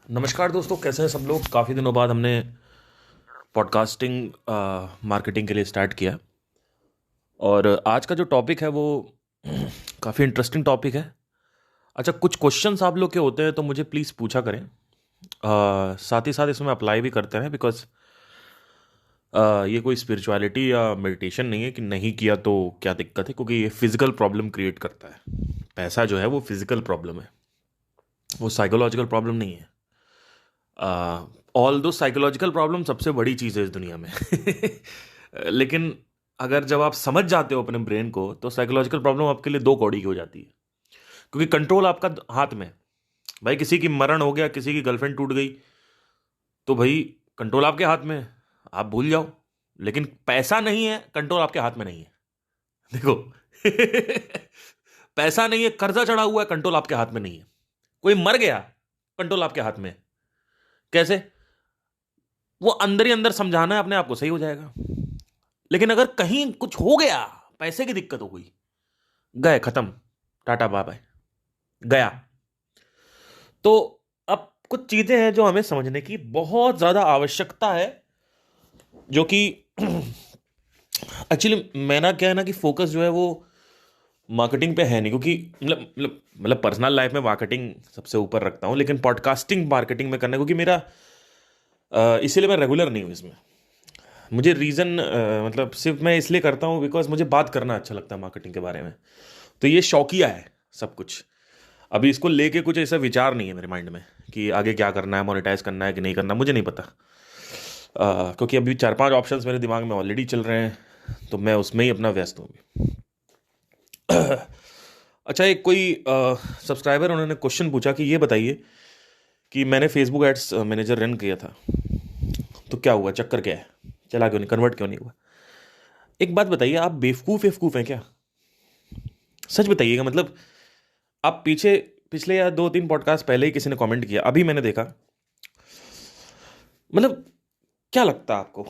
नमस्कार दोस्तों, कैसे हैं सब लोग। काफ़ी दिनों बाद हमने पॉडकास्टिंग मार्केटिंग के लिए स्टार्ट किया। और आज का जो टॉपिक है वो काफ़ी इंटरेस्टिंग टॉपिक है। अच्छा, कुछ क्वेश्चंस आप लोग के होते हैं तो मुझे प्लीज़ पूछा करें। साथ ही साथ इसमें अप्लाई भी करते हैं, बिकॉज ये कोई स्पिरिचुअलिटी या मेडिटेशन नहीं है कि नहीं किया तो क्या दिक्कत है, क्योंकि ये फिजिकल प्रॉब्लम क्रिएट करता है। पैसा जो है वो फिजिकल प्रॉब्लम है, वो साइकोलॉजिकल प्रॉब्लम नहीं है। ऑल दो साइकोलॉजिकल प्रॉब्लम सबसे बड़ी चीज़ है इस दुनिया में लेकिन अगर जब आप समझ जाते हो अपने ब्रेन को, तो साइकोलॉजिकल प्रॉब्लम आपके लिए दो कौड़ी की हो जाती है, क्योंकि कंट्रोल आपका हाथ में है। भाई, किसी की मरण हो गया, किसी की गर्लफ्रेंड टूट गई, तो भाई कंट्रोल आपके हाथ में है, आप भूल जाओ। लेकिन पैसा नहीं है, कंट्रोल आपके हाथ में नहीं है। देखो पैसा नहीं है, कर्जा चढ़ा हुआ है, कंट्रोल आपके हाथ में नहीं है। कोई मर गया, कंट्रोल आपके हाथ में है। कैसे? वो अंदर ही अंदर समझाना है अपने आप को, सही हो जाएगा। लेकिन अगर कहीं कुछ हो गया, पैसे की दिक्कत हो गई, गए, खत्म, टाटा बाय बाय, गया। तो अब कुछ चीजें हैं जो हमें समझने की बहुत ज्यादा आवश्यकता है, जो कि एक्चुअली मेरा क्या है ना कि फोकस जो है वो मार्केटिंग पे है नहीं, क्योंकि मतलब पर्सनल लाइफ में मार्केटिंग सबसे ऊपर रखता हूँ, लेकिन पॉडकास्टिंग मार्केटिंग में करना है, क्योंकि मेरा इसीलिए मैं रेगुलर नहीं हूँ इसमें। मुझे रीज़न मतलब सिर्फ मैं इसलिए करता हूँ बिकॉज मुझे बात करना अच्छा लगता है मार्केटिंग के बारे में। तो ये शौकिया है सब कुछ। अभी इसको लेके कुछ ऐसा विचार नहीं है मेरे माइंड में कि आगे क्या करना है, मोनेटाइज करना है कि नहीं करना, मुझे नहीं पता। क्योंकि अभी 4-5 ऑप्शंस मेरे दिमाग में ऑलरेडी चल रहे हैं, तो मैं उसमें ही अपना व्यस्त हूँ अभी। अच्छा, एक कोई सब्सक्राइबर, उन्होंने क्वेश्चन पूछा कि ये बताइए कि मैंने फेसबुक एड्स मैनेजर रन किया था, तो क्या हुआ, चक्कर क्या है, चला क्यों नहीं, कन्वर्ट क्यों नहीं हुआ। एक बात बताइए, आप बेवकूफ़ बेवकूफ़ हैं क्या? सच बताइएगा। मतलब आप पीछे पिछले या 2-3 पॉडकास्ट पहले ही किसी ने कमेंट किया, अभी मैंने देखा। मतलब क्या लगता है आपको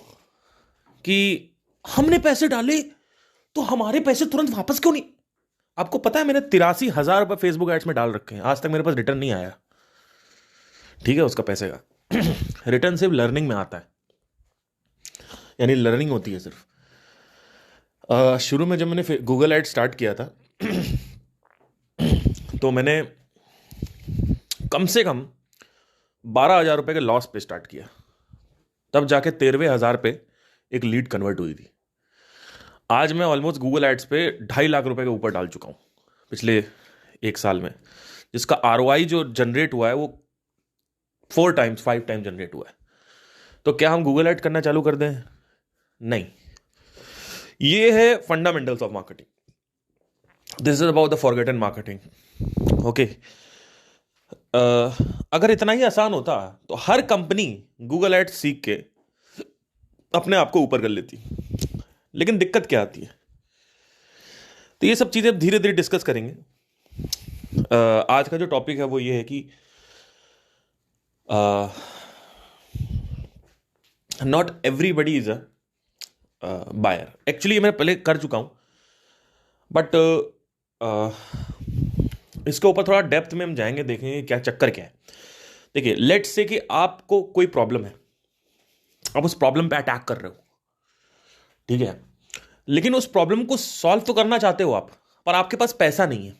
कि हमने पैसे डाले तो हमारे पैसे तुरंत वापस क्यों नहीं? आपको पता है मैंने 83,000 रुपये फेसबुक एड्स में डाल रखे हैं, आज तक मेरे पास रिटर्न नहीं आया। ठीक है, उसका पैसे का रिटर्न सिर्फ लर्निंग में आता है, यानी लर्निंग होती है सिर्फ। शुरू में जब मैंने गूगल एड स्टार्ट किया था तो मैंने कम से कम 12,000 रुपये के लॉस पे स्टार्ट किया, तब जाके 13,000 पे एक लीड कन्वर्ट हुई थी। आज मैं ऑलमोस्ट गूगल एड्स पे 2.5 लाख रुपए के ऊपर डाल चुका हूँ पिछले 1 साल में, जिसका आरओआई जो जनरेट हुआ है वो 4 टाइम्स 5 टाइम जनरेट हुआ है। तो क्या हम गूगल एड करना चालू कर दें? नहीं। ये है fundamentals of marketing. This is about the forgotten marketing. Okay, अगर इतना ही आसान होता तो हर कंपनी गूगल एड्स सीख के अपने आप को ऊपर कर लेती। लेकिन दिक्कत क्या आती है, तो ये सब चीजें धीरे धीरे डिस्कस करेंगे। आज का जो टॉपिक है वो ये है कि not everybody is a buyer. Actually मैं पहले कर चुका हूं, बट इसके ऊपर थोड़ा डेप्थ में हम जाएंगे, देखेंगे क्या चक्कर क्या है। देखिए, लेट्स से कि आपको कोई प्रॉब्लम है, आप उस प्रॉब्लम पे अटैक कर रहे हो, ठीक है, लेकिन उस प्रॉब्लम को सॉल्व तो करना चाहते हो आप, पर आपके पास पैसा नहीं है।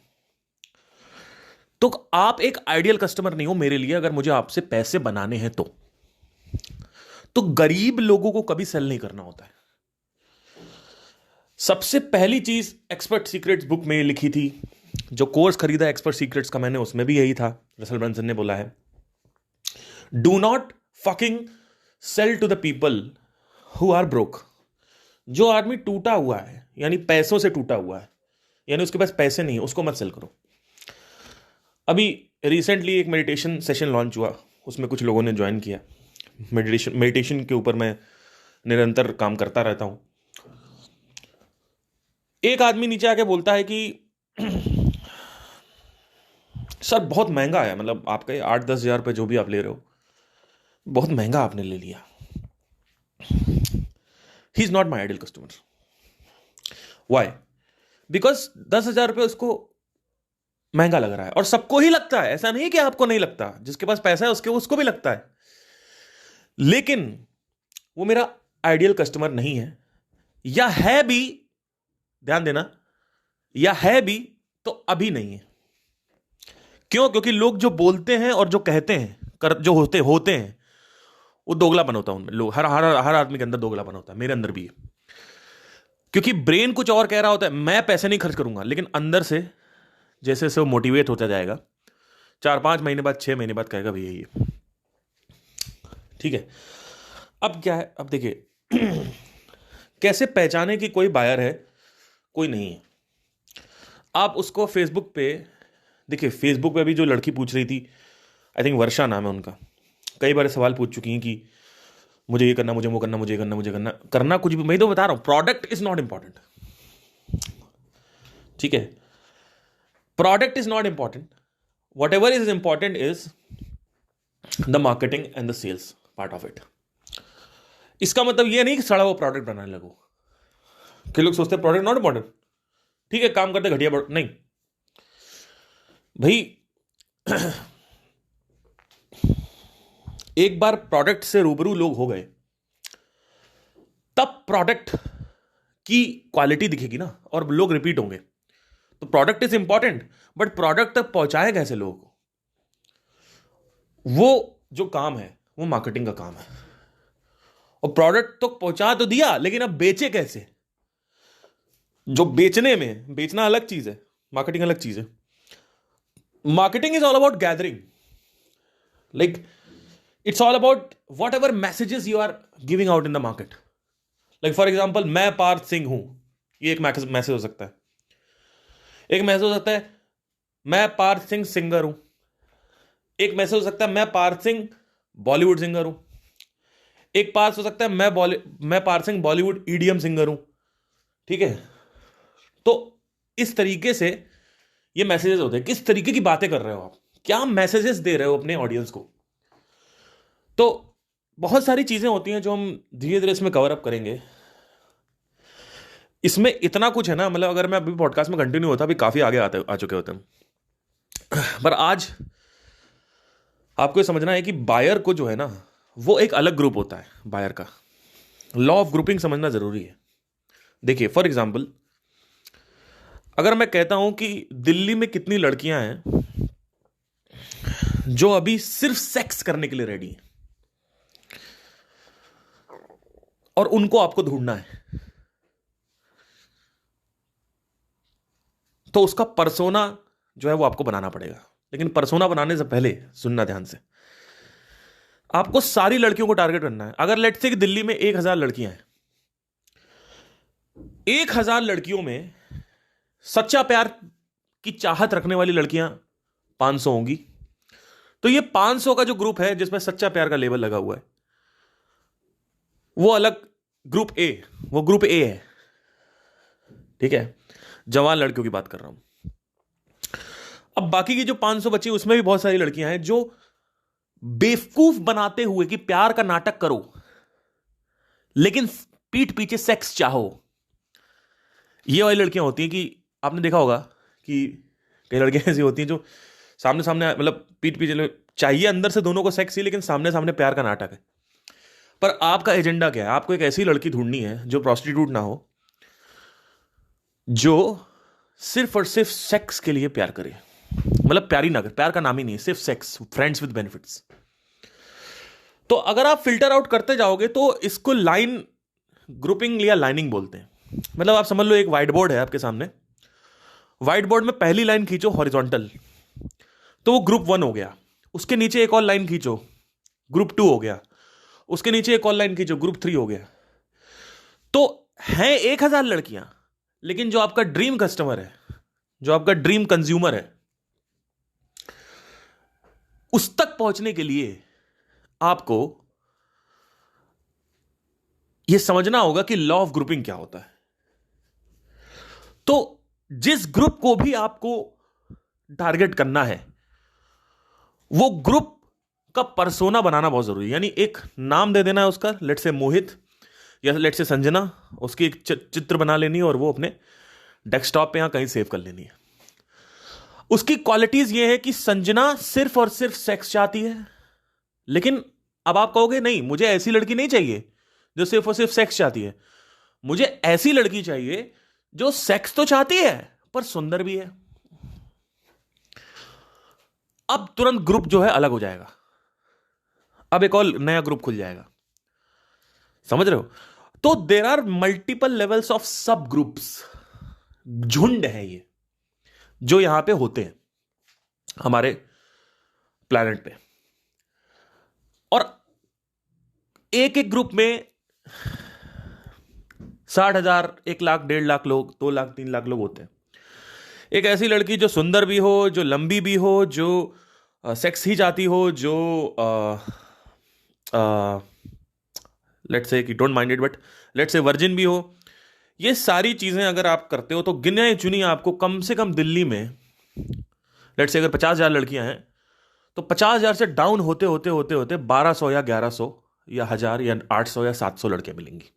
तो आप एक आइडियल कस्टमर नहीं हो मेरे लिए, अगर मुझे आपसे पैसे बनाने हैं तो गरीब लोगों को कभी सेल नहीं करना होता है। सबसे पहली चीज एक्सपर्ट सीक्रेट्स बुक में लिखी थी, जो कोर्स खरीदा एक्सपर्ट सीक्रेट्स का मैंने, उसमें भी यही था। रसल ब्रंसन ने बोला है, do not fucking sell to the people who are broke. जो आदमी टूटा हुआ है, यानी पैसों से टूटा हुआ है, यानी उसके पास पैसे नहीं है, उसको मत सेल करो। अभी रिसेंटली एक मेडिटेशन सेशन लॉन्च हुआ, उसमें कुछ लोगों ने ज्वाइन किया। मेडिटेशन के ऊपर मैं निरंतर काम करता रहता हूं। एक आदमी नीचे आके बोलता है कि सर बहुत महंगा है, मतलब आपका 8-10 हज़ार रुपये जो भी आप ले रहे हो, बहुत महंगा आपने ले लिया। He is not my ideal customer. Why? Because 10,000 रुपये उसको महंगा लग रहा है, और सबको ही लगता है, ऐसा नहीं कि आपको नहीं लगता, जिसके पास पैसा है उसको भी लगता है, लेकिन वो मेरा आइडियल कस्टमर नहीं है, या है भी, ध्यान देना, या है भी तो अभी नहीं है। क्यों? क्योंकि लोग जो बोलते हैं और जो कहते हैं, जो होते हैं, वो दोगलापन होता है उनमें। लोग, हर आदमी के अंदर दोगलापन होता है, मेरे अंदर भी है, क्योंकि ब्रेन कुछ और कह रहा होता है, मैं पैसे नहीं खर्च करूंगा, लेकिन अंदर से जैसे जैसे वो मोटिवेट होता जाएगा, 4-5 महीने बाद, 6 महीने बाद कहेगा भैया ये ठीक है। अब क्या है, अब देखिए कैसे पहचाने कि कोई बायर है, कोई नहीं है। आप उसको फेसबुक पे देखिए, फेसबुक पे भी जो लड़की पूछ रही थी, आई थिंक वर्षा नाम है उनका, कई बार सवाल पूछ चुकी हैं कि मुझे ये करना, मुझे वो करना, मुझे करना, मुझे करना कुछ भी, मैं तो बता रहा हूं, प्रोडक्ट इज नॉट इंपॉर्टेंट, ठीक है, product is not important, whatever is important is the marketing and the sales part of it. इसका मतलब ये नहीं कि सड़ा वो प्रोडक्ट बनाने लगो, कि लोग सोचते हैं प्रोडक्ट नॉट इंपॉर्टेंट, ठीक है काम करते घटिया नहीं भाई। एक बार प्रोडक्ट से रूबरू लोग हो गए, तब प्रोडक्ट की क्वालिटी दिखेगी ना, और लोग रिपीट होंगे। तो product is important, but product तक पहुंचाए कैसे लोगों को, वो जो काम है वो मार्केटिंग का काम है। और प्रोडक्ट तो पहुंचा तो दिया, लेकिन अब बेचे कैसे? जो बेचने में, बेचना अलग चीज है, मार्केटिंग अलग चीज है। Marketing is all about gathering, like it's all about whatever messages you are giving out in the market. Like for example, मैं पार्थ सिंह हूं, ये एक मैसेज हो सकता है। एक मैसेज हो सकता है, मैं पार्थ सिंह सिंगर हूं। एक मैसेज हो सकता है, मैं पार्थ सिंह बॉलीवुड सिंगर हूं। एक पार्थ हो सकता है, मैं पार्थ सिंह बॉलीवुड ईडीएम सिंगर हूं, ठीक है। तो इस तरीके से ये मैसेजेस होते हैं, किस तरीके की बातें कर रहे हो आप, क्या मैसेजेस दे रहे हो अपने ऑडियंस को। तो बहुत सारी चीजें होती हैं जो हम धीरे धीरे इसमें कवर अप करेंगे। इसमें इतना कुछ है ना, मतलब अगर मैं अभी पॉडकास्ट में कंटिन्यू होता, अभी काफी आगे आ चुके होते हैं। पर आज आपको ये समझना है कि बायर को जो है ना, वो एक अलग ग्रुप होता है बायर का। लॉ ऑफ ग्रुपिंग समझना जरूरी है। देखिए फॉर एग्जाम्पल, अगर मैं कहता हूं कि दिल्ली में कितनी लड़कियां हैं जो अभी सिर्फ सेक्स करने के लिए रेडी हैं, और उनको आपको ढूंढना है, तो उसका पर्सोना जो है वो आपको बनाना पड़ेगा। लेकिन पर्सोना बनाने से पहले सुनना ध्यान से, आपको सारी लड़कियों को टारगेट करना है। अगर लेट्स से कि दिल्ली में 1000 लड़कियां हैं, 1000 लड़कियों में सच्चा प्यार की चाहत रखने वाली लड़कियां 500 होंगी। तो ये 500 का जो ग्रुप है जिसमें सच्चा प्यार का लेबल लगा हुआ है, वो अलग ग्रुप ए, वो ग्रुप ए है, ठीक है। जवान लड़कियों की बात कर रहा हूं। अब बाकी की जो 500 बची, उसमें भी बहुत सारी लड़कियां हैं जो बेवकूफ बनाते हुए कि प्यार का नाटक करो, लेकिन पीठ पीछे सेक्स चाहो। ये वाली लड़कियां होती हैं कि आपने देखा होगा कि कई लड़कियां ऐसी होती हैं जो सामने सामने, मतलब पीठ पीछे चाहिए, अंदर से दोनों को सेक्स ही, लेकिन सामने सामने प्यार का नाटक है। पर आपका एजेंडा क्या है? आपको एक ऐसी लड़की ढूंढनी है जो प्रोस्टिट्यूट ना हो, जो सिर्फ और सिर्फ सेक्स के लिए प्यार करे, मतलब प्यारी ना करे, प्यार का नाम ही नहीं है, सिर्फ सेक्स, फ्रेंड्स विद बेनिफिट्स। तो अगर आप फिल्टर आउट करते जाओगे तो इसको लाइन ग्रुपिंग या लाइनिंग बोलते हैं। मतलब आप समझ लो, एक व्हाइट बोर्ड है आपके सामने, व्हाइट बोर्ड में पहली लाइन खींचो हॉरिजॉन्टल, तो वो ग्रुप 1 हो गया। उसके नीचे एक और लाइन खींचो, ग्रुप 2 हो गया। उसके नीचे एक और लाइन खींचो, ग्रुप 3 हो गया। तो हैं 1000 लड़कियां, लेकिन जो आपका ड्रीम कस्टमर है, जो आपका ड्रीम कंज्यूमर है, उस तक पहुंचने के लिए आपको यह समझना होगा कि लॉ ऑफ ग्रुपिंग क्या होता है। तो जिस ग्रुप को भी आपको टारगेट करना है, वो ग्रुप का पर्सोना बनाना बहुत जरूरी है। यानी एक नाम दे देना है उसका, लेट से मोहित या लेट से संजना, उसकी एक चित्र बना लेनी है और वो अपने डेस्कटॉप पे या कहीं सेव कर लेनी है। उसकी क्वालिटीज ये है कि संजना सिर्फ और सिर्फ सेक्स चाहती है। लेकिन अब आप कहोगे नहीं, मुझे ऐसी लड़की नहीं चाहिए जो सिर्फ और सिर्फ सेक्स चाहती है, मुझे ऐसी लड़की चाहिए जो सेक्स तो चाहती है पर सुंदर भी है। अब तुरंत ग्रुप जो है अलग हो जाएगा, अब एक और नया ग्रुप खुल जाएगा, समझ रहे हो? तो there are multiple levels of sub groups, झुंड है ये जो यहां पे होते हैं हमारे प्लैनेट पे। और एक एक ग्रुप में 60,000, 1 लाख, 1.5 लाख लोग, 2 लाख, 3 लाख लोग होते हैं। एक ऐसी लड़की जो सुंदर भी हो, जो लंबी भी हो, जो सेक्स ही चाहती हो, जो लेट्स से कि don't mind it but let's say virgin भी हो, ये सारी चीजें अगर आप करते हो तो गिने चुनी आपको कम से कम दिल्ली में लेट्स से अगर 50,000 लड़कियां हैं तो 50,000 से डाउन होते होते होते होते 1,200 या 1,100 या 1,000 या 800 या 700 लड़कियां मिलेंगी।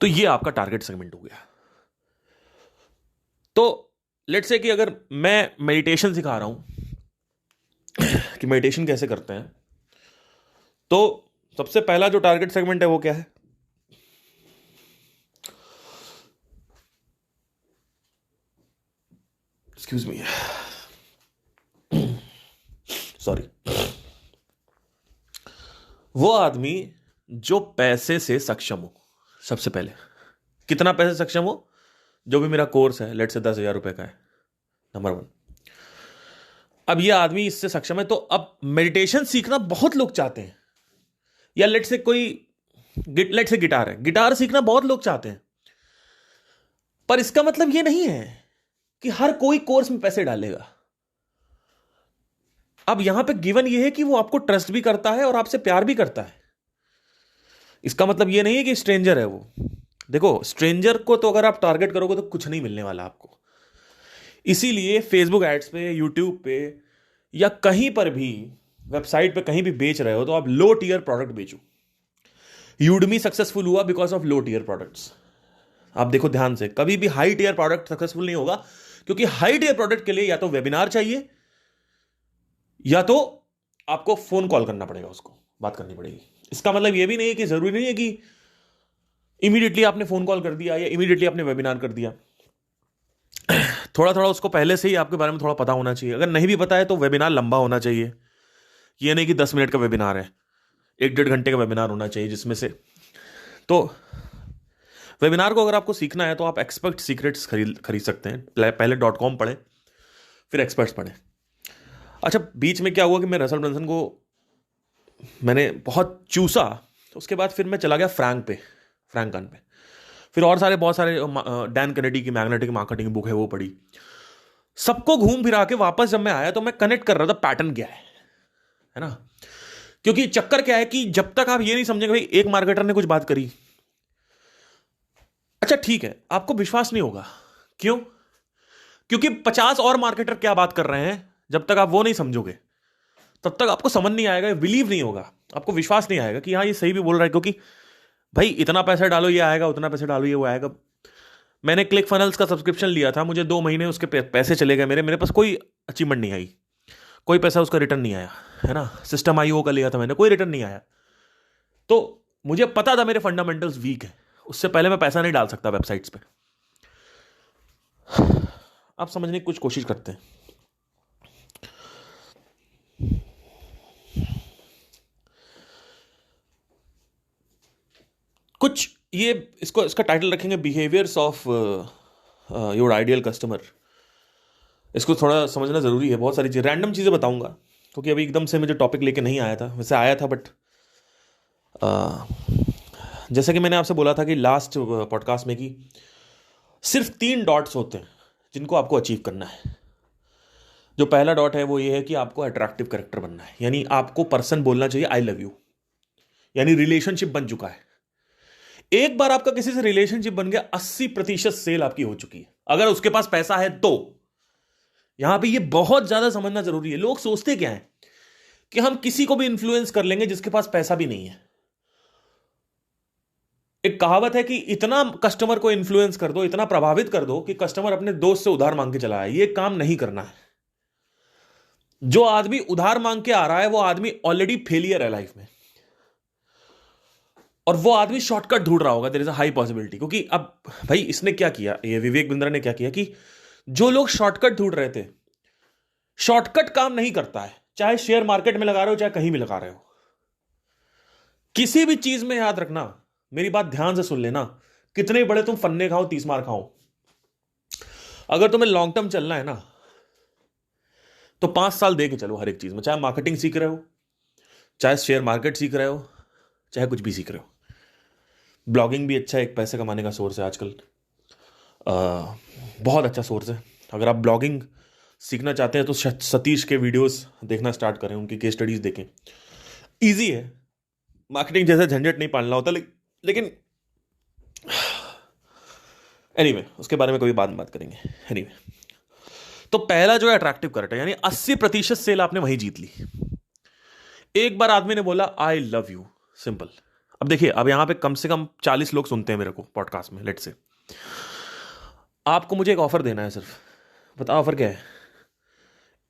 तो ये आपका टारगेट सेगमेंट हो गया। तो लेट्स से कि अगर मैं मेडिटेशन सिखा रहा हूं कि मेडिटेशन कैसे करते हैं, तो सबसे पहला जो टारगेट सेगमेंट है वो क्या है? Excuse me, sorry. वो आदमी जो पैसे से सक्षम हो, सबसे पहले कितना पैसे सक्षम हो, जो भी मेरा कोर्स है लेट से 10,000 रुपए का है, नंबर 1। अब ये आदमी इससे सक्षम है, तो अब मेडिटेशन सीखना बहुत लोग चाहते हैं, या लेट से कोई लेट से गिटार है, गिटार सीखना बहुत लोग चाहते हैं, पर इसका मतलब ये नहीं है कि हर कोई कोर्स में पैसे डालेगा। अब यहां पे गिवन ये है कि वो आपको ट्रस्ट भी करता है और आपसे प्यार भी करता है। इसका मतलब ये नहीं है कि स्ट्रेंजर है वो। देखो, स्ट्रेंजर को तो अगर आप टारगेट करोगे तो कुछ नहीं मिलने वाला आपको। इसीलिए फेसबुक एड्स पे, यूट्यूब पे या कहीं पर भी, वेबसाइट पे कहीं भी बेच रहे हो तो आप लो टियर प्रोडक्ट बेचो। यूडमी सक्सेसफुल हुआ because of low tier products. आप देखो ध्यान से, कभी भी हाई टियर प्रोडक्ट सक्सेसफुल नहीं होगा, क्योंकि हाई टियर प्रोडक्ट के लिए या तो वेबिनार चाहिए या तो आपको फोन कॉल करना पड़ेगा, उसको बात करनी पड़ेगी। इसका मतलब यह भी नहीं है कि जरूरी नहीं है कि इमीडिएटली आपने फोन कॉल कर दिया या इमीडिएटली आपने वेबिनार कर दिया। थोड़ा थोड़ा उसको पहले से ही आपके बारे में थोड़ा पता होना चाहिए। अगर नहीं भी पता है तो वेबिनार लंबा होना चाहिए। ये नहीं कि 10 मिनट का वेबिनार है, 1-1.5 घंटे का वेबिनार होना चाहिए, जिसमें से तो वेबिनार को अगर आपको सीखना है तो आप एक्सपर्ट सीक्रेट्स खरीद सकते हैं। पहले .com पढ़ें, फिर एक्सपर्ट्स पढ़ें। अच्छा, बीच में क्या हुआ कि मैं रसल ब्रंसन को मैंने बहुत चूसा, तो उसके बाद फिर मैं चला गया फ्रैंकन पे। फिर और बहुत सारे डैन कैनेडी की मैग्नेटिक मार्केटिंग बुक है, वो पढ़ी। सबको घूम फिरा के वापस जब मैं आया तो मैं कनेक्ट कर रहा था पैटर्न क्या है ना। क्योंकि चक्कर क्या है कि जब तक आप ये नहीं समझेंगे भाई एक मार्केटर ने कुछ बात करी, अच्छा ठीक है, आपको विश्वास नहीं होगा। क्यों? क्योंकि 50 और मार्केटर क्या बात कर रहे हैं, जब तक आप वो नहीं समझोगे तब तक आपको समझ नहीं आएगा, बिलीव नहीं होगा, आपको विश्वास नहीं आएगा कि हाँ ये सही भी बोल रहा है। क्योंकि भाई इतना पैसा डालो ये आएगा, उतना पैसा डालो ये वो आएगा। मैंने क्लिक फनल्स का सब्सक्रिप्शन लिया था, मुझे 2 महीने उसके पैसे चले गए, मेरे पास कोई अचीवमेंट नहीं आई, कोई पैसा उसका रिटर्न नहीं आया, है ना। सिस्टम IO का लिया था मैंने, कोई रिटर्न नहीं आया। तो मुझे पता था मेरे फंडामेंटल्स वीक है, उससे पहले मैं पैसा नहीं डाल सकता वेबसाइट्स पे। आप समझने की कुछ कोशिश करते हैं। कुछ ये इसका टाइटल रखेंगे behaviours of your ideal customer. इसको थोड़ा समझना जरूरी है। बहुत सारी चीज़, रैंडम चीज़ें बताऊंगा क्योंकि अभी एकदम से मुझे टॉपिक लेके नहीं आया था, वैसे आया था बट जैसे कि मैंने आपसे बोला था कि लास्ट पॉडकास्ट में कि सिर्फ 3 डॉट्स होते हैं जिनको आपको अचीव करना है। जो पहला डॉट है वो ये है कि आपको अट्रैक्टिव कैरेक्टर बनना है, यानी आपको पर्सन बोलना चाहिए आई लव यू, यानी रिलेशनशिप बन चुका है। एक बार आपका किसी से रिलेशनशिप बन गया, 80% सेल आपकी हो चुकी है, अगर उसके पास पैसा है तो। यहां पे ये बहुत ज्यादा समझना जरूरी है। लोग सोचते क्या है कि हम किसी को भी इन्फ्लुएंस कर लेंगे जिसके पास पैसा भी नहीं है। एक कहावत है कि इतना कस्टमर को इन्फ्लुएंस कर दो, इतना प्रभावित कर दो कि कस्टमर अपने दोस्त से उधार मांग के चला आए। ये काम नहीं करना है। जो आदमी उधार मांग के आ रहा है वो आदमी ऑलरेडी फेलियर है लाइफ में, और वो आदमी शॉर्टकट ढूंढ रहा होगा। There is a high possibility, क्योंकि अब भाई इसने क्या किया, ये विवेक बिंद्रा ने क्या किया कि जो लोग शॉर्टकट ढूंढ रहे थे, शॉर्टकट काम नहीं करता है, चाहे शेयर मार्केट में लगा रहे हो चाहे कहीं भी लगा रहे हो। किसी भी चीज में याद रखना, मेरी बात ध्यान से सुन लेना, कितने बड़े तुम फन्ने खाओ 30 मार खाओ, अगर तुम्हें लॉन्ग टर्म चलना है ना तो 5 साल दे के चलो हर एक चीज में। चाहे मार्केटिंग सीख रहे हो, चाहे शेयर मार्केट सीख रहे हो, चाहे कुछ भी सीख रहे हो। ब्लॉगिंग भी अच्छा एक पैसे कमाने का सोर्स है आजकल, बहुत अच्छा सोर्स है। अगर आप ब्लॉगिंग सीखना चाहते हैं तो सतीश के वीडियोस देखना स्टार्ट करें, उनकी केस स्टडीज देखें। ईजी है, मार्केटिंग जैसा झंझट नहीं पालना होता, लेकिन एनीवे उसके बारे में कभी बात करेंगे। एनीवे तो पहला जो है अट्रैक्टिव करेक्टर, यानी 80% सेल आपने वहीं जीत ली। एक बार आदमी ने बोला आई लव यू, सिंपल। अब देखिए, अब यहां पे कम से कम 40 लोग सुनते हैं मेरे को पॉडकास्ट में, लेट्स से। आपको मुझे एक ऑफर देना है सिर्फ, बताओ ऑफर क्या है?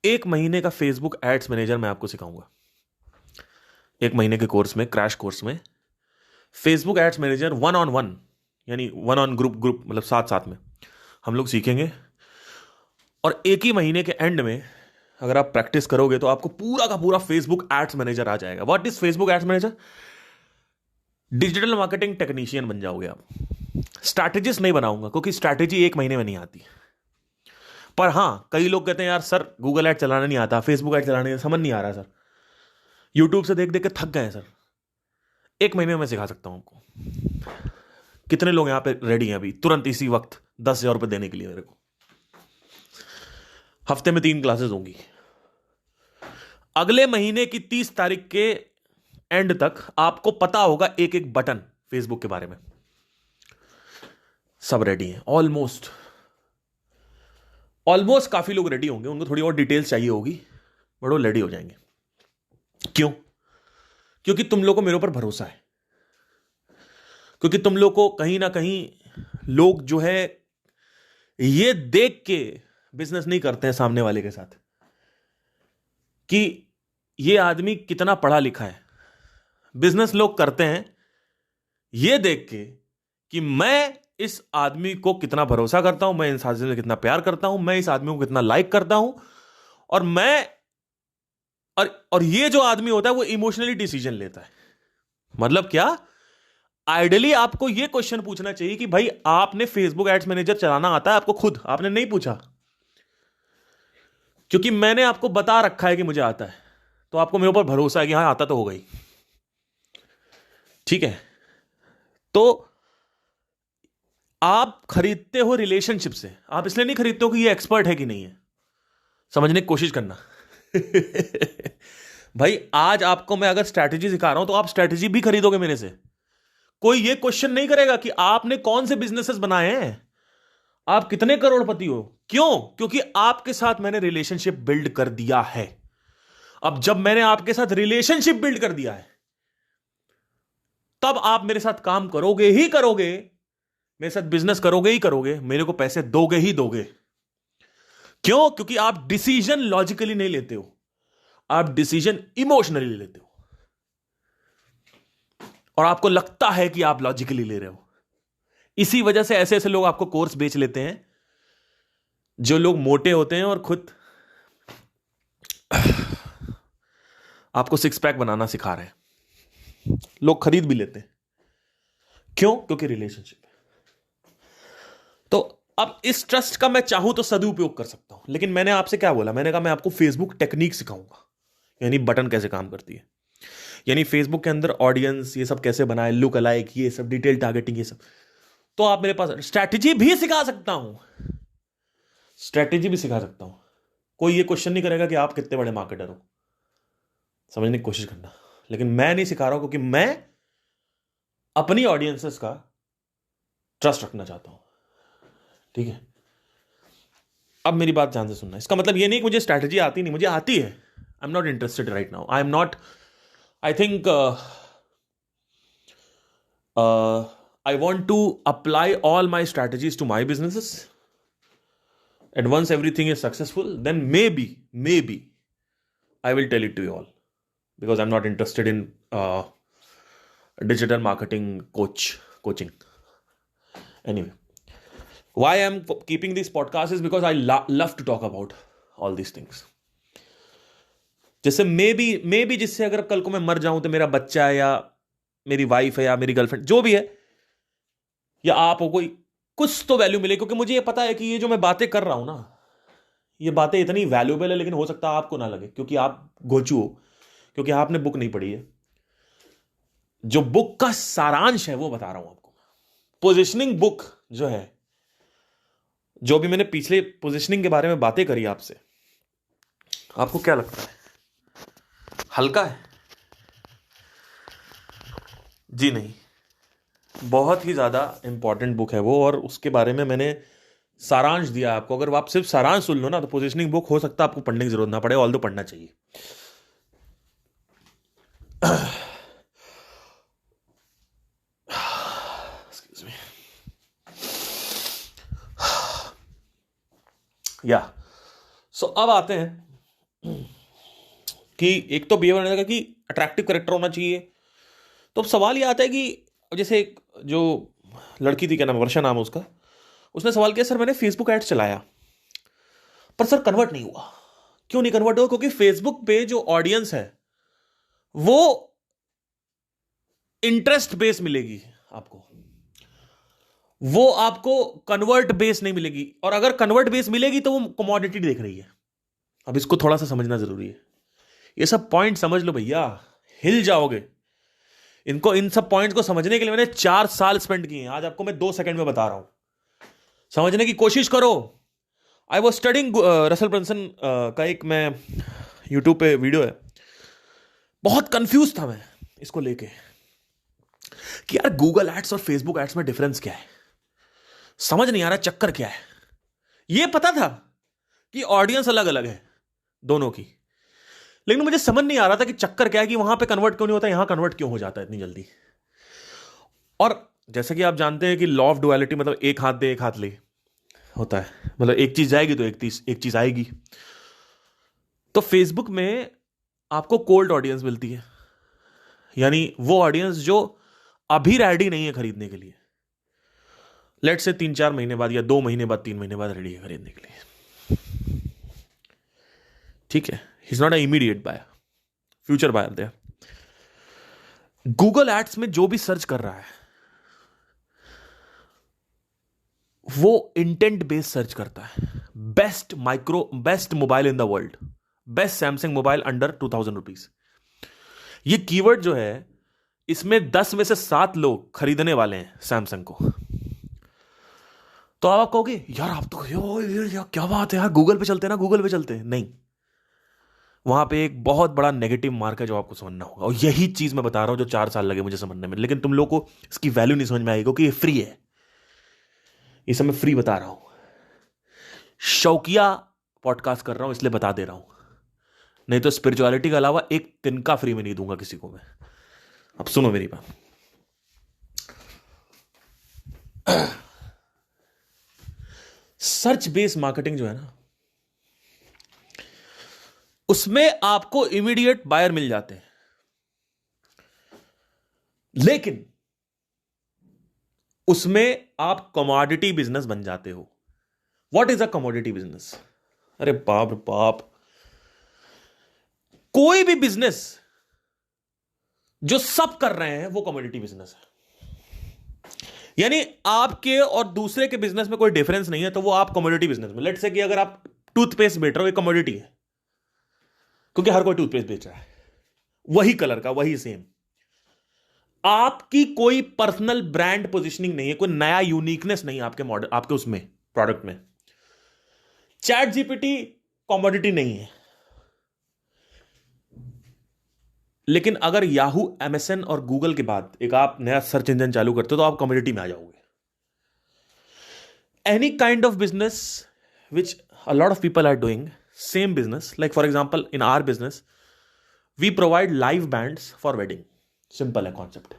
1 महीने का फेसबुक एड्स मैनेजर मैं आपको सिखाऊंगा। 1 महीने के कोर्स में, क्रैश कोर्स में, फेसबुक एड्स मैनेजर 1-on-1, यानी 1-on ग्रुप, मतलब साथ में हम लोग सीखेंगे। और 1 ही महीने के एंड में अगर आप प्रैक्टिस करोगे तो आपको पूरा का पूरा फेसबुक एड्स मैनेजर आ जाएगा। What is Facebook ads manager? Digital marketing technician बन जाओगे आप। स्ट्रैटेजिस्ट नहीं बनाऊंगा, क्योंकि स्ट्रैटेजी 1 महीने में नहीं आती। पर हां, कई लोग कहते हैं यार सर गूगल एड चलाना नहीं आता, फेसबुक एड चलाने समझ नहीं आ रहा सर, यूट्यूब से देख देख के थक गए सर। 1 महीने में मैं सिखा सकता हूं आपको। कितने लोग यहां पे रेडी हैं अभी तुरंत इसी वक्त 10,000 रुपए देने के लिए मेरे को? हफ्ते में 3 क्लासेस होंगी। अगले महीने की 30 तारीख के एंड तक आपको पता होगा एक एक बटन फेसबुक के बारे में। सब रेडी हैं ऑलमोस्ट। काफी लोग रेडी होंगे, उनको थोड़ी और डिटेल्स चाहिए होगी, बट वो रेडी हो जाएंगे। क्यों? क्योंकि तुम लोग को मेरे ऊपर भरोसा है, क्योंकि तुम लोग को कहीं ना कहीं लोग जो है ये देख के बिजनेस नहीं करते हैं सामने वाले के साथ कि ये आदमी कितना पढ़ा लिखा है। बिजनेस लोग करते हैं ये देख के कि मैं इस आदमी को कितना भरोसा करता हूं, मैं इस आदमी से कितना प्यार करता हूं, मैं इस आदमी को कितना लाइक करता हूं, और और ये जो आदमी होता है वो इमोशनली डिसीजन लेता है। मतलब क्या? आइडियली आपको ये क्वेश्चन पूछना चाहिए कि भाई आपने फेसबुक एड्स मैनेजर चलाना आता है आपको? खुद आपने नहीं पूछा, क्योंकि मैंने आपको बता रखा है कि मुझे आता है, तो आपको मेरे ऊपर भरोसा है कि हाँ आता तो होगा ही। ठीक है, तो आप खरीदते हो रिलेशनशिप से, आप इसलिए नहीं खरीदते हो कि ये एक्सपर्ट है कि नहीं है। समझने की कोशिश करना। भाई आज आपको मैं अगर स्ट्रैटेजी सिखा रहा हूं तो आप स्ट्रैटेजी भी खरीदोगे मेरे से। कोई ये क्वेश्चन नहीं करेगा कि आपने कौन से बिजनेसेस बनाए हैं, आप कितने करोड़पति हो। क्यों? क्योंकि आपके साथ मैंने रिलेशनशिप बिल्ड कर दिया है। अब जब मैंने आपके साथ रिलेशनशिप बिल्ड कर दिया है तब आप मेरे साथ काम करोगे ही करोगे, मेरे साथ बिजनेस करोगे ही करोगे, मेरे को पैसे दोगे ही दोगे। क्यों? क्योंकि आप डिसीजन लॉजिकली नहीं लेते हो, आप डिसीजन इमोशनली लेते हो, और आपको लगता है कि आप लॉजिकली ले रहे हो। इसी वजह से ऐसे ऐसे लोग आपको कोर्स बेच लेते हैं, जो लोग मोटे होते हैं और खुद आपको 6 पैक बनाना सिखा रहे हैं, लोग खरीद भी लेते हैं। क्यों? क्योंकि रिलेशनशिप है। तो अब इस ट्रस्ट का मैं चाहूं तो सदुपयोग कर सकता हूं, लेकिन मैंने आपसे क्या बोला? मैंने कहा मैं आपको फेसबुक टेक्निक सिखाऊंगा, यानी बटन कैसे काम करती है, यानी फेसबुक के अंदर ऑडियंस ये सब कैसे बनाए, लुक अलाइक, ये सब डिटेल टारगेटिंग, ये सब। तो आप मेरे पास स्ट्रैटेजी भी सिखा सकता हूं, स्ट्रैटेजी भी सिखा सकता हूं। कोई ये क्वेश्चन नहीं करेगा कि आप कितने बड़े मार्केटर हो। समझने की कोशिश करना। लेकिन मैं नहीं सिखा रहा हूं, क्योंकि मैं अपनी ऑडियंसेस का ट्रस्ट रखना चाहता हूं। ठीक है, अब मेरी बात ध्यान से सुनना। इसका मतलब ये नहीं कि मुझे स्ट्रैटेजी आती नहीं, मुझे आती है। आई am not interested right now, I am not, I think I want to apply all my strategies to my businesses, and once everything is successful, then maybe I will tell it to you all because I'm not interested in digital marketing coaching. Anyway, why I'm keeping this podcast is because I love to talk about all these things. जैसे may be जिससे अगर कल को मैं मर जाऊं तो मेरा बच्चा है या मेरी वाइफ है या मेरी गर्लफ्रेंड जो भी है या आप हो कोई कुछ तो वैल्यू मिले, क्योंकि मुझे ये पता है कि ये जो मैं बातें कर रहा हूं ना, ये बातें इतनी वैल्यूएबल है, लेकिन हो सकता है आपको ना लगे क्योंकि आप गोचू हो, क्योंकि आपने बुक नहीं पढ़ी है। जो बुक का सारांश है वो बता रहा हूं आपको। पोजिशनिंग बुक जो है, जो भी मैंने पिछले पोजिशनिंग के बारे में बातें करी आपसे, आपको क्या लगता है हल्का है? जी नहीं, बहुत ही ज्यादा इंपॉर्टेंट बुक है वो, और उसके बारे में मैंने सारांश दिया आपको। अगर आप सिर्फ सारांश सुन लो ना तो पोजिशनिंग बुक हो सकता है आपको पढ़ने की जरूरत ना पड़े, ऑल्दो पढ़ना चाहिए। या सो अब आते हैं कि एक तो बिहेवियर होने का कि अट्रैक्टिव करेक्टर होना चाहिए। तो अब सवाल ये आता है कि जैसे एक जो लड़की थी, क्या नाम, वर्षा नाम है उसका, उसने सवाल किया सर मैंने फेसबुक एड्स चलाया पर सर कन्वर्ट नहीं हुआ। क्यों नहीं कन्वर्ट हुआ? क्योंकि फेसबुक पे जो ऑडियंस है वो इंटरेस्ट बेस मिलेगी आपको, वो आपको कन्वर्ट बेस नहीं मिलेगी। और अगर कन्वर्ट बेस मिलेगी तो वो कमोडिटी देख रही है। अब इसको थोड़ा सा समझना जरूरी है। ये सब पॉइंट समझ लो भैया, हिल जाओगे। इन सब पॉइंट्स को समझने के लिए मैंने 4 साल स्पेंड किए हैं। आज आपको मैं 2 सेकंड में बता रहा हूं, समझने की कोशिश करो। I was studying Russell Brunson का एक मैं यूट्यूब पे वीडियो है, बहुत कंफ्यूज था मैं इसको लेके कि यार गूगल एड्स और फेसबुक एड्स में डिफरेंस क्या है, समझ नहीं आ रहा चक्कर क्या है। ये पता था कि ऑडियंस अलग अलग है दोनों की, लेकिन मुझे समझ नहीं आ रहा था कि चक्कर क्या है, कि वहां पे कन्वर्ट क्यों नहीं होता, यहां कन्वर्ट क्यों हो जाता है इतनी जल्दी। और जैसा कि आप जानते हैं कि लॉ ऑफ डुअलिटी, मतलब एक हाथ दे एक हाथ ले होता है, मतलब एक चीज जाएगी तो एक चीज आएगी। तो फेसबुक में आपको कोल्ड ऑडियंस मिलती है, यानी वो ऑडियंस जो अभी रेडी नहीं है खरीदने के लिए। लेट से 3-4 महीने बाद या 2 महीने बाद 3 महीने बाद रेडी है खरीदने के लिए, ठीक है। He is not a immediate buyer, future buyer दे। गूगल एड्स में जो भी सर्च कर रहा है वो इंटेंट बेस्ड सर्च करता है। Best mobile in the world, best Samsung mobile under 2000 rupees. ये कीवर्ड जो है, इसमें 10 में से 7 लोग खरीदने वाले हैं सैमसंग को। तो आप कहोगे यार आप तो यार क्या बात है यार, गूगल पे चलते हैं ना, गूगल पे चलते हैं। नहीं, वहां पे एक बहुत बड़ा नेगेटिव मार्क है जो आपको समझना होगा, और यही चीज मैं बता रहा हूं जो 4 साल लगे मुझे समझने में, लेकिन तुम लोग को इसकी वैल्यू नहीं समझ में आएगी क्योंकि ये फ्री है। ये सब मैं फ्री बता रहा हूं, शौकिया पॉडकास्ट कर रहा हूं इसलिए बता दे रहा हूं, नहीं तो स्पिरिचुअलिटी के अलावा एक तिनका फ्री में नहीं दूंगा किसी को मैं। अब सुनो मेरी बात। सर्च बेस्ड मार्केटिंग जो है ना, उसमें आपको इमीडिएट बायर मिल जाते हैं, लेकिन उसमें आप कमोडिटी बिजनेस बन जाते हो। What is a commodity business? अरे बाप रे बाप, कोई भी बिजनेस जो सब कर रहे हैं वो कमोडिटी बिजनेस है। यानी आपके और दूसरे के बिजनेस में कोई डिफरेंस नहीं है, तो वो आप कमोडिटी बिजनेस में। लेट्स से कि अगर आप टूथपेस्ट बेच रहे हो, ये कमोडिटी है क्योंकि हर कोई टूथपेस्ट बेच रहा है, वही कलर का, वही सेम। आपकी कोई पर्सनल ब्रांड पोजीशनिंग नहीं है, कोई नया यूनिकनेस नहीं है आपके मॉडल, आपके उसमें प्रोडक्ट में। चैट जीपीटी कमोडिटी नहीं है, लेकिन अगर याहू, एमएसएन और गूगल के बाद एक आप नया सर्च इंजन चालू करते हो तो आप कमोडिटी में आ जाओगे। Any kind of business which a lot of people are doing same business, like for example in our business we provide live bands for wedding. Simple है कॉन्सेप्ट।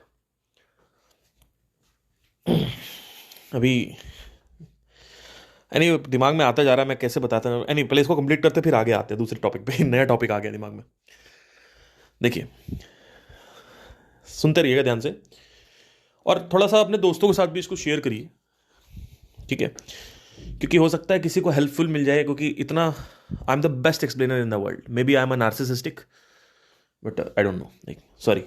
अभी एनी दिमाग में आता जा रहा है, मैं कैसे बताता हूँ। एनी पहले इसको कंप्लीट करते फिर आगे आते हैं दूसरे टॉपिक पे। नया टॉपिक आ गया दिमाग में। देखिए, सुनते रहिएगा ध्यान से, और थोड़ा सा अपने दोस्तों के साथ भी इसको शेयर करिए, ठीक है? क्योंकि हो सकता है किसी को हेल्पफुल मिल जाए, क्योंकि इतना I am the best explainer in the world. Maybe I am a narcissistic, but I don't know, like sorry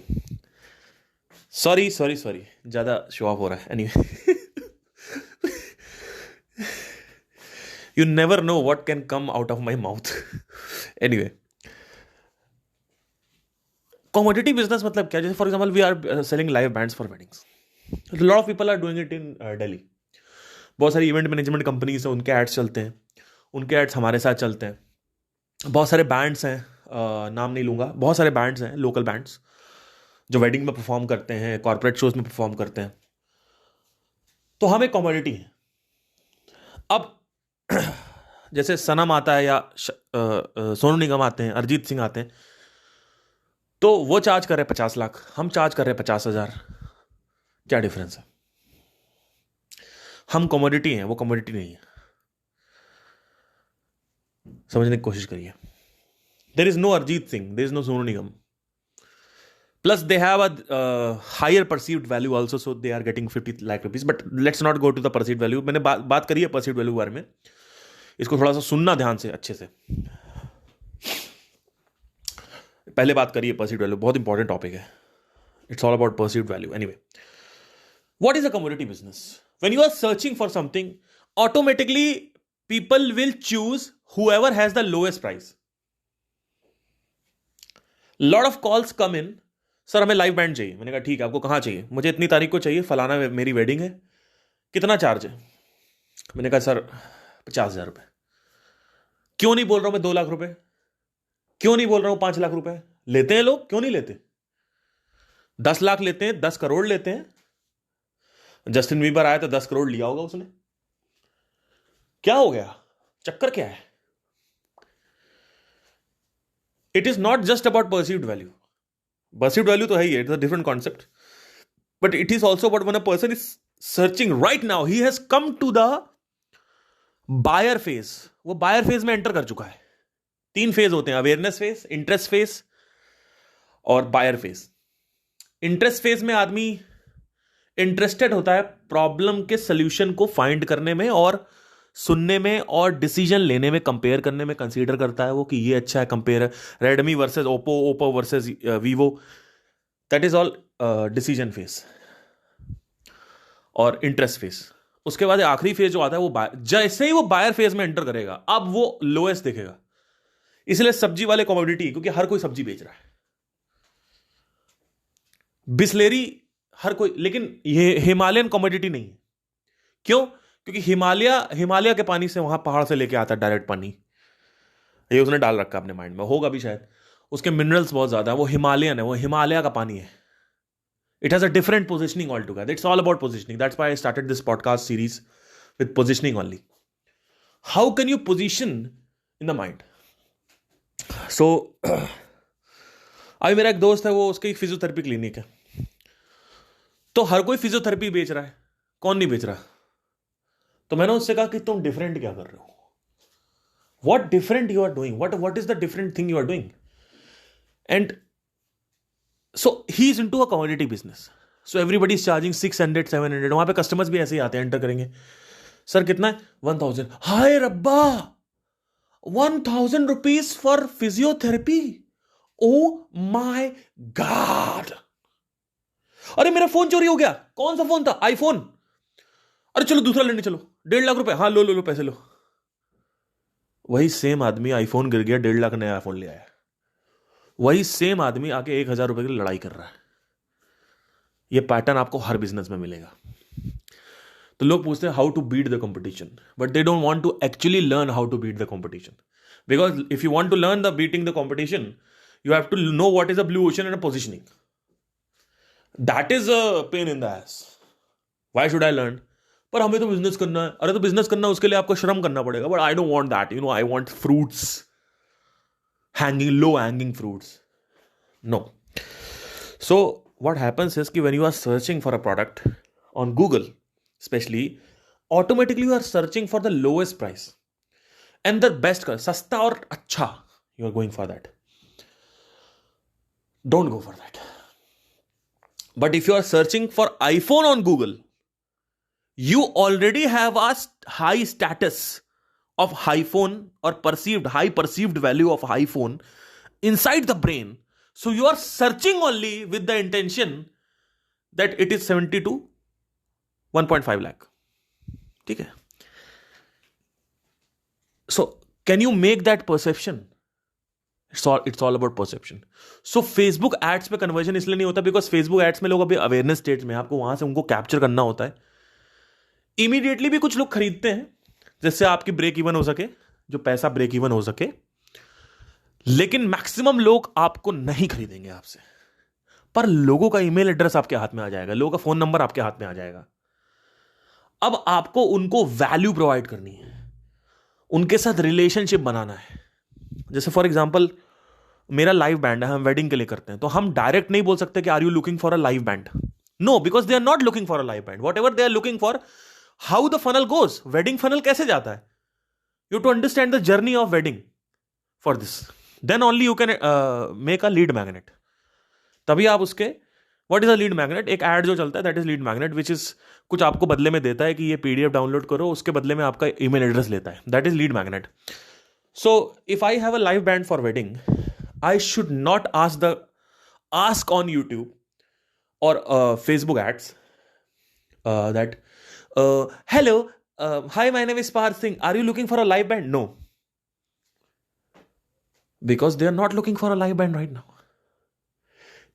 sorry sorry sorry, ज़्यादा शो ऑफ हो रहा है। Anyway, you never know what can come out of my mouth. Anyway, commodity business मतलब क्या? जैसे for example we are selling live bands for weddings, lot of people are doing it in Delhi. बहुत सारी event management companies हैं, उनके ads चलते हैं, उनके एड्स हमारे साथ चलते हैं। बहुत सारे बैंड्स हैं, नाम नहीं लूँगा, बहुत सारे बैंड्स हैं, लोकल बैंड्स जो वेडिंग में परफॉर्म करते हैं, कॉर्पोरेट शोज में परफॉर्म करते हैं। तो हम एक कॉमोडिटी हैं। अब जैसे सनम आता है या सोनू निगम आते हैं, अरिजीत सिंह आते हैं, तो वो चार्ज कर रहे हैं 50 लाख, हम चार्ज कर रहे हैं 50,000। क्या डिफरेंस है? हम कमोडिटी हैं, वो कमोडिटी नहीं है। समझने की कोशिश करिए। There is no Arijit Singh, there is no Sonu Nigam, plus they have a higher perceived value also, so they are getting 50 lakh rupees. But let's not go to the perceived value. मैंने बात करी है परसीव्ड वैल्यू के बारे में, इसको थोड़ा सा सुनना ध्यान से, अच्छे से। पहले बात करिए परसीव्ड वैल्यू, बहुत इंपॉर्टेंट टॉपिक है। It's all about perceived value. Anyway, what is a commodity business? When you are searching for something, automatically people will choose whoever has the lowest price. Lot of calls come in, sir हमें live band चाहिए। मैंने कहा ठीक है, आपको कहाँ चाहिए? मुझे इतनी तारीख को चाहिए, फलाना मेरी वेडिंग है, कितना चार्ज है? मैंने कहा सर 50,000 रुपये। क्यों नहीं बोल रहा हूं मैं 2 लाख रुपए? क्यों नहीं बोल रहा हूं 5 लाख रुपए? लेते हैं लोग, क्यों नहीं लेते? 10 लाख लेते हैं, 10 करोड़ लेते हैं। जस्टिन बीबर आया तो 10 करोड़ लिया होगा उसने। क्या हो गया? चक्कर क्या है? It is not just about perceived value. Perceived value तो है ही, it is a different concept, but it is also about when a person is searching right now, he has come to the buyer phase. वो buyer phase में enter कर चुका है। 3 phase होते हैं, अवेयरनेस फेज, इंटरेस्ट फेज और buyer phase. Interest phase में आदमी इंटरेस्टेड होता है प्रॉब्लम के सॉल्यूशन को फाइंड करने में और सुनने में और डिसीजन लेने में, कंपेयर करने में कंसीडर करता है वो कि ये अच्छा है, compare Redmi versus Oppo, Oppo versus Vivo. That is all decision phase और इंटरेस्ट फेज। उसके बाद आखिरी फेज जो आता है वो जैसे ही वो बायर फेज में एंटर करेगा, अब वो लोएस्ट देखेगा। इसलिए सब्जी वाले कमोडिटी, क्योंकि हर कोई सब्जी बेच रहा है। बिस्लेरी हर कोई, लेकिन ये हिमालयन कमोडिटी नहीं है। क्यों? क्योंकि हिमालय के पानी से, वहां पहाड़ से लेके आता है डायरेक्ट पानी। ये उसने डाल रखा अपने माइंड में, होगा भी शायद। उसके मिनरल्स बहुत ज्यादा है, वो हिमालयन है, वो हिमालय का पानी है। It has a different positioning all together. It's all about positioning. That's why I started this podcast series with positioning only. How can you position in the mind? So अभी मेरा एक दोस्त है, वो उसकी फिजियोथेरेपी क्लिनिक है, तो हर कोई फिजियोथेरेपी बेच रहा है, कौन नहीं बेच रहा? तो मैंने उससे कहा कि तुम डिफरेंट क्या कर रहे हो? What different you are doing? What is the different thing you are doing? And so he is into a commodity business. So everybody is charging 600 700। वहां पे कस्टमर्स भी ऐसे ही आते हैं, एंटर करेंगे, सर कितना है? 1000। हाय रब्बा, 1000 rupees for physiotherapy? Oh my God! अरे मेरा फोन चोरी हो गया। कौन सा फोन था? आईफोन। अरे चलो दूसरा लेने चलो, 1.5 लाख रुपए। हाँ लो लो लो, पैसे लो। वही सेम आदमी, आईफोन गिर गया, 1.5 लाख नया आईफोन ले आया। वही सेम आदमी आके 1,000 रुपए की लड़ाई कर रहा है। ये पैटर्न आपको हर बिजनेस में मिलेगा। तो लोग पूछते हैं how to beat the competition, but they don't want to actually learn how to beat the competition. Because if you want to learn the beating the competition, you have to know what is a blue ocean and a positioning. That is a pain in the ass. Why should I learn? पर हमें तो business करना है। अरे तो business करना है, उसके लिए आपको श्रम करना पड़ेगा। But I don't want that, you know, I want fruits, hanging, low hanging fruits. No. So what happens is कि when you are searching for a product on Google specially, automatically you are searching for the lowest price and the best, सस्ता और अच्छा, you are going for that. Don't go for that. But if you are searching for iPhone on Google, you already have a high status of iPhone or high perceived value of iPhone inside the brain. So you are searching only with the intention that it is 70 to 1.5 lakh. ठीक है. So can you make that perception? It's all about perception. So Facebook ads पे conversion इसलिए नहीं होता because Facebook ads में लोग अभी awareness stage में, आपको वहां से उनको कैप्चर करना होता है. इमीडिएटली भी कुछ लोग खरीदते हैं जिससे आपकी ब्रेक इवन हो सके, जो पैसा ब्रेक इवन हो सके, लेकिन मैक्सिमम लोग आपको नहीं खरीदेंगे आपसे. पर लोगों का ईमेल एड्रेस आपके हाथ में आ जाएगा, लोगों का फोन नंबर आपके हाथ में आ जाएगा. अब आपको उनको वैल्यू प्रोवाइड करनी है, उनके साथ रिलेशनशिप बनाना है. जैसे फॉर एग्जाम्पल मेरा लाइव बैंड है, हम वेडिंग के लिए करते हैं, तो हम डायरेक्ट नहीं बोल सकते कि are you looking for a live band. No, because they are not looking for a live band. Whatever they are looking for, how the funnel goes, wedding funnel कैसे जाता है, you to understand the journey of wedding for this, then only you can make a lead magnet. तभी आप उसके, what is a lead magnet, एक ad जो चलता है that is lead magnet, which is कुछ आपको बदले में देता है कि ये पीडीएफ डाउनलोड करो, उसके बदले में आपका ईमेल एड्रेस लेता है, that is lead magnet. So if I have a live band for wedding, I should not ask on YouTube or Facebook ads that hello, hi, my name is Parth Singh, are you looking for a live band? No, because they are not looking for a live band right now.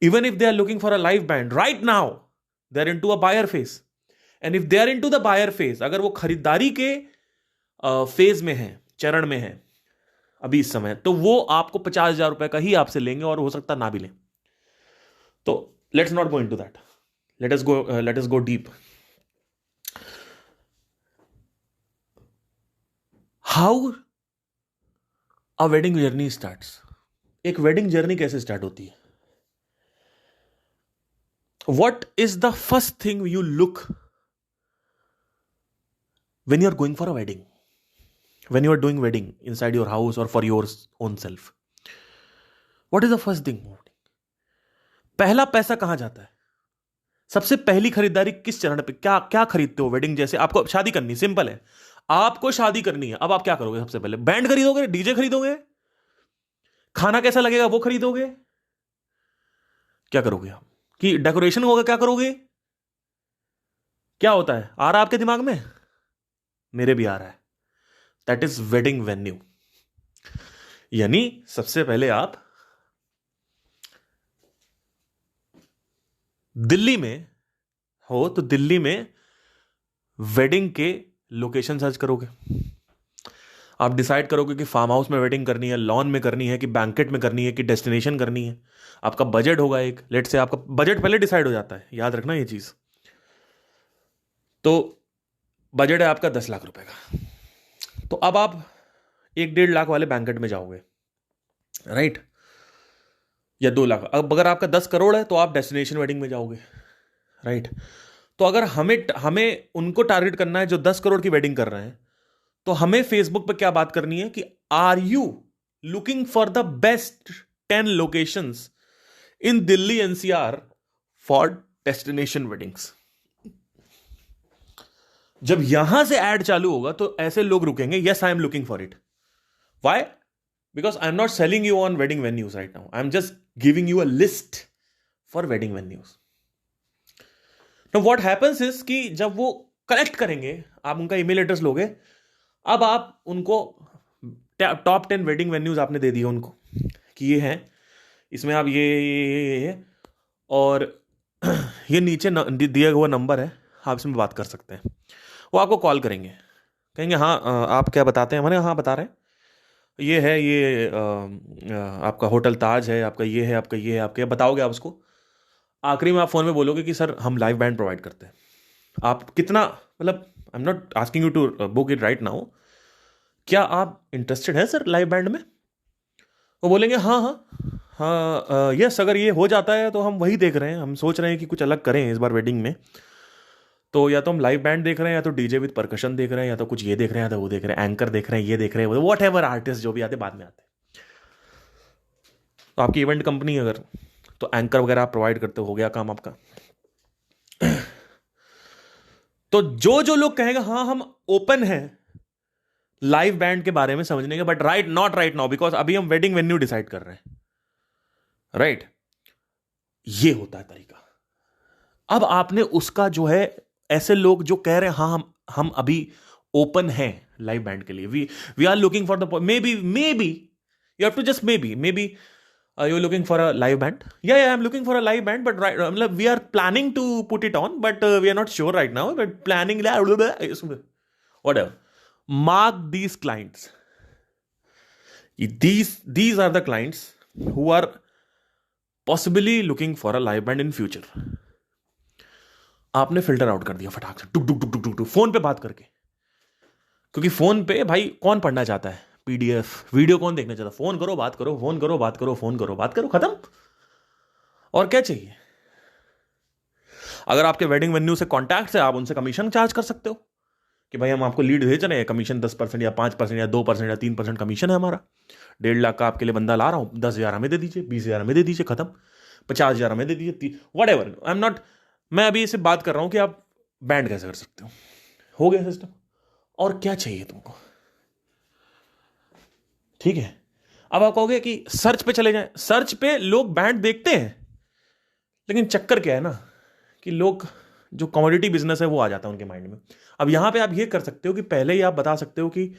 Even if they are looking for a live band right now, they are into a buyer phase. And if they are into the buyer phase, अगर वो खरीदारी के phase में है, चरण में है अभी इस समय, तो वो आपको 50,000 रुपए का ही आपसे लेंगे और हो सकता ना भी लें. तो let's not go into that, let us go deep. How a wedding journey starts. एक वेडिंग जर्नी कैसे स्टार्ट होती है? What is the first thing you look when you are going for a wedding, when you are doing wedding inside your house or for your own self? What is the first thing? पहला पैसा कहां जाता है? सबसे पहली खरीदारी किस चरण पे, क्या क्या खरीदते हो? वेडिंग जैसे आपको शादी करनी, सिंपल है, आपको शादी करनी है, अब आप क्या करोगे? सबसे पहले बैंड खरीदोगे, डीजे खरीदोगे, खाना कैसा लगेगा वो खरीदोगे, क्या करोगे आप? कि डेकोरेशन होगा, क्या करोगे? क्या होता है, आ रहा आपके दिमाग में? मेरे भी आ रहा है. That is wedding venue. यानी सबसे पहले आप दिल्ली में हो तो दिल्ली में वेडिंग के लोकेशन सर्च करोगे. आप डिसाइड करोगे कि फार्म हाउस में वेडिंग करनी है, लॉन में करनी है, कि बैंकेट में करनी है, कि डेस्टिनेशन करनी है. आपका बजट होगा एक, लेट से आपका बजट पहले डिसाइड हो जाता है, याद रखना ये चीज. तो बजट है आपका 10 लाख रुपए का, तो अब आप 1-1.5 लाख वाले बैंकेट में जाओगे, राइट, या 2 लाख. अब अगर आपका 10 करोड़ है तो आप डेस्टिनेशन वेडिंग में जाओगे, राइट. तो अगर हमें उनको टारगेट करना है जो 10 करोड़ की वेडिंग कर रहे हैं, तो हमें फेसबुक पे क्या बात करनी है कि are you looking for the best 10 locations in Delhi NCR for destination weddings. जब यहां से ऐड चालू होगा तो ऐसे लोग रुकेंगे, yes I am looking for it. Why? Because I am not selling you on wedding venues right now, I am just giving you a list for wedding venues. Now what happens is कि जब वो collect करेंगे, आप उनका email address लोगे, अब आप उनको टॉप 10 वेडिंग वेन्यूज आपने दे दिए उनको कि ये हैं, इसमें आप ये और ये नीचे दिया हुआ नंबर है, आप इसमें बात कर सकते हैं. वो आपको कॉल करेंगे, कहेंगे हाँ आप क्या बताते हैं, मैंने हाँ बता रहे हैं, ये है, ये आपका होटल ताज है, आपका ये है, आपका ये है, आपका बताओगे आप उसको. आखिरी में आप फोन में बोलोगे कि सर हम लाइव बैंड प्रोवाइड करते हैं, आप कितना, मतलब I am not asking you to book it right now, क्या आप इंटरेस्टेड है सर लाइव बैंड में? वो बोलेंगे हाँ हाँ हाँ यस, अगर ये हो जाता है तो हम वही देख रहे हैं, हम सोच रहे हैं कि कुछ अलग करें इस बार वेडिंग में. तो या तो हम लाइव बैंड देख रहे हैं, या तो डीजे विद परकशन देख रहे हैं, या तो कुछ ये देख रहे हैं, या तो वो देख रहे हैं, एंकर देख रहे हैं, ये देख रहे हैं, वॉट एवर आर्टिस्ट जो भी आते बाद में आते हैं। तो आपकी इवेंट कंपनी अगर, तो एंकर वगैरह आप प्रोवाइड करते हो गया काम आपका। तो जो जो लोग कहेंगे हाँ हम ओपन हैं लाइव बैंड के बारे में समझने के, but right not right now, because अभी हम वेडिंग वेन्यू डिसाइड कर रहे हैं, राइट? ये होता है तरीका। अब आपने उसका जो है, ऐसे लोग जो कह रहे हैं हाँ हम अभी ओपन हैं लाइव बैंड के लिए, we are looking for the, maybe you have to just maybe you're looking for a live band? Yeah, I'm looking for a live band, but we are planning to put it on, but we are not sure right now. But planning, whatever. Mark these clients. These are the clients who are possibly looking for a live band in future. आपने filter out कर दिया फटाक से, टुक टुक टुक टुक टुक, phone पे बात करके, क्योंकि phone पे भाई कौन पढ़ना चाहता है पीडीएफ? वीडियो कौन देखना चाहता? फोन करो बात करो, फोन करो बात करो, फोन करो बात करो, खत्म। और क्या चाहिए? अगर आपके वेडिंग वेन्यू से कॉन्टैक्ट है, आप उनसे कमीशन चार्ज कर सकते हो कि भाई हम आपको लीड भेज रहे हैं, कमीशन 10% या 5% या 2% या 3% कमीशन है हमारा, 1.5 लाख का आपके लिए बंदा ला रहा हूं, 10,000 हमें दे दीजिए, 20,000 हमें दे दीजिए, खत्म। 50,000 हमें दे दीजिए, what ever. I am not, मैं अभी इसे बात कर रहा हूं कि आप बैंड कैसे कर सकते हो गया सिस्टम। और क्या चाहिए तुमको? ठीक है, अब आप कहोगे कि सर्च पे चले जाएं। सर्च पे लोग बैंड देखते हैं, लेकिन चक्कर क्या है ना कि लोग जो कमोडिटी बिजनेस है वो आ जाता है उनके माइंड में। अब यहां पे आप ये कर सकते हो कि पहले ही आप बता सकते हो कि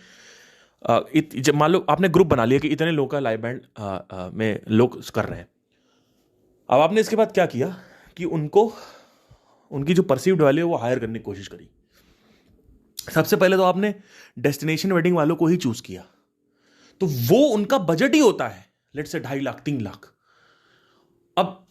मान लो आपने ग्रुप बना लिया कि इतने लोग का लाइव बैंड में लोग कर रहे हैं। अब आपने इसके बाद क्या किया कि उनको, उनकी जो परसीव्ड वैल्यू है वो हायर करने की कोशिश करी। सबसे पहले तो आपने डेस्टिनेशन वेडिंग वालों को ही चूज किया, तो वो उनका बजट ही होता है लेट्स से 2.5 लाख 3 लाख। अब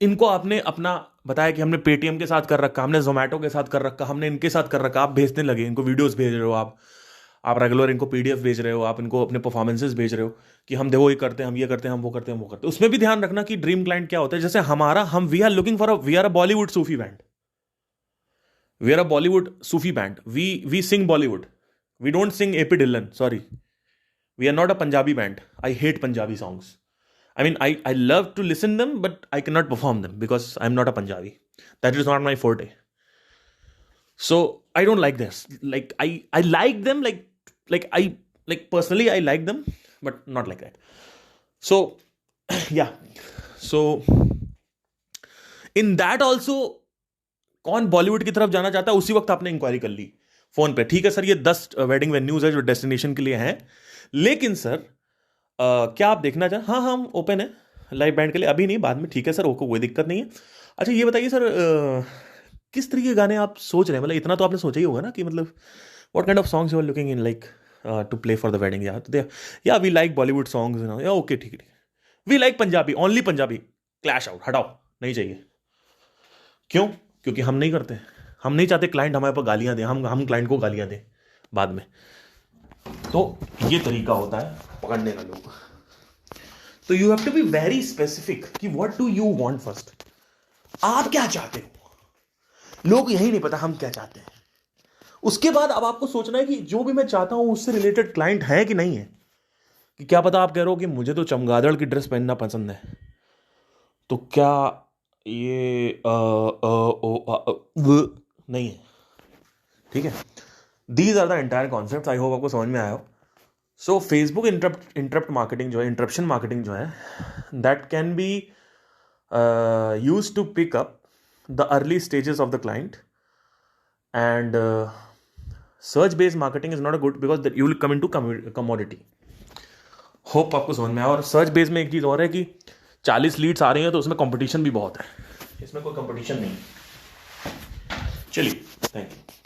इनको आपने अपना बताया कि हमने पेटीएम के साथ कर रखा, हमने जोमेटो के साथ कर रखा, हमने इनके साथ कर रखा, आप भेजने लगे, इनको वीडियोस भेज रहे हो, आप रेगुलर इनको पीडीएफ भेज रहे हो, आप इनको अपने परफॉर्मेंसेस भेज रहे हो कि हम देखो ये करते हैं, हम ये करते हैं, हम वो करते हैं, हम वो करते हैं। उसमें भी ध्यान रखना कि ड्रीम क्लाइंट क्या होता है। जैसे हमारा, हम we are looking for we are a Bollywood Sufi band, we are a Bollywood Sufi band, we sing Bollywood, we don't sing AP Dhillon, sorry, we are not a Punjabi band. I hate Punjabi songs. I mean, I love to listen them, but I cannot perform them because I'm not a Punjabi. That is not my forte. So I don't like this. Like I like them, like personally I like them, but not like that. So yeah. So in that also, कौन बॉलीवुड की तरफ जाना चाहता है, उसी वक्त आपने inquiry कर ली फोन पे। ठीक है सर, ये 10 वेडिंग वेन्यूज है जो डेस्टिनेशन के लिए हैं, लेकिन सर क्या आप देखना चाहें? हाँ हम ओपन है लाइव बैंड के लिए, अभी नहीं, बाद में। ठीक है सर, कोई दिक्कत नहीं है। अच्छा ये बताइए सर, किस तरीके के गाने आप सोच रहे हैं? मतलब इतना तो आपने सोचा ही होगा ना कि मतलब what kind of songs you are looking in like to play for the wedding. या वी लाइक बॉलीवुड सॉन्ग्स, या ओके ठीक है, we like Punjabi, only Punjabi, clash out, हटाओ, नहीं चाहिए। क्यों? क्योंकि हम नहीं करते, हम नहीं चाहते क्लाइंट हमारे पर गालियां दें, हम क्लाइंट को गालियां दें बाद में। तो ये तरीका होता है पकड़ने का लोग। तो you have to be very specific कि what do you want first, आप क्या चाहते हो। लोग यही नहीं पता हम क्या चाहते हैं। उसके बाद अब आपको सोचना है कि जो भी मैं चाहता हूं उससे रिलेटेड क्लाइंट है कि नहीं है। कि क्या पता आप कह रहे हो कि मुझे तो चमगादड़ की ड्रेस पहनना पसंद है, तो क्या ये नहीं है? ठीक है, these are the entire concept. I hope आपको समझ में आया हो। सो फेसबुक इंटरप्ट मार्केटिंग जो है, इंटरप्शन मार्केटिंग जो है, that can be use to pick up the early stages of the client, and search based marketing is not a good because you will come into commodity. Hope आपको समझ में आया। और search based में एक चीज़ और है कि 40 लीड्स आ रही हैं तो उसमें कंपटीशन भी बहुत है, इसमें कोई कंपटीशन नहीं। चलिए, थैंक यू।